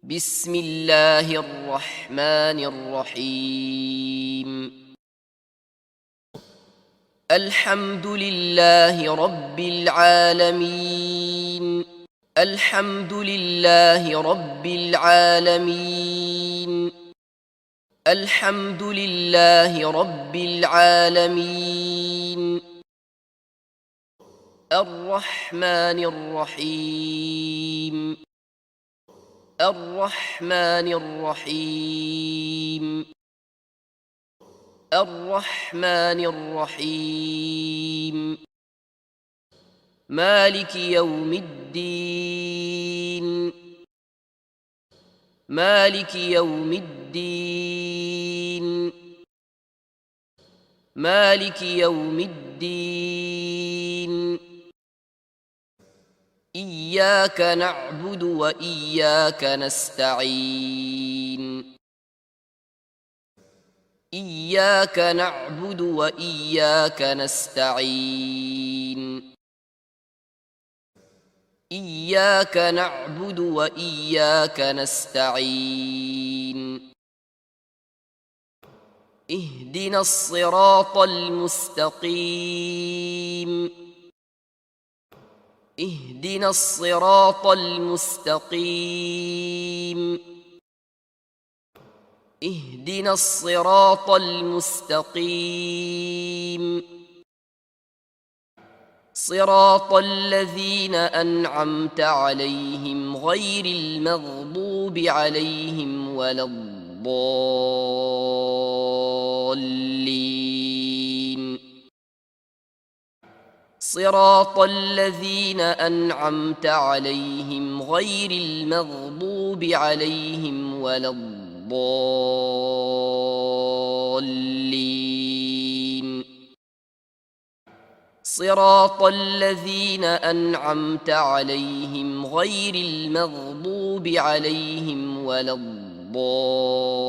بسم الله الرحمن الرحيم. الحمد لله رب العالمين. الحمد لله رب العالمين. الحمد لله رب العالمين. الرحمن الرحيم. الرحمن الرحيم. الرحمن الرحيم. مالك يوم الدين. مالك يوم الدين. مالك يوم الدين. إياك نعبد وإياك نستعين. إياك نعبد وإياك نستعين. إياك نعبد وإياك نستعين. اهدنا الصراط المستقيم. اهدنا الصراط المستقيم. اهدنا الصراط المستقيم. صراط الذين أنعمت عليهم غير المغضوب عليهم ولا الضالين. صراط الذين أنعمت عليهم غير المغضوب عليهم ولا الضالين. صراط الذين أنعمت عليهم غير المغضوب عليهم ولا الضالين.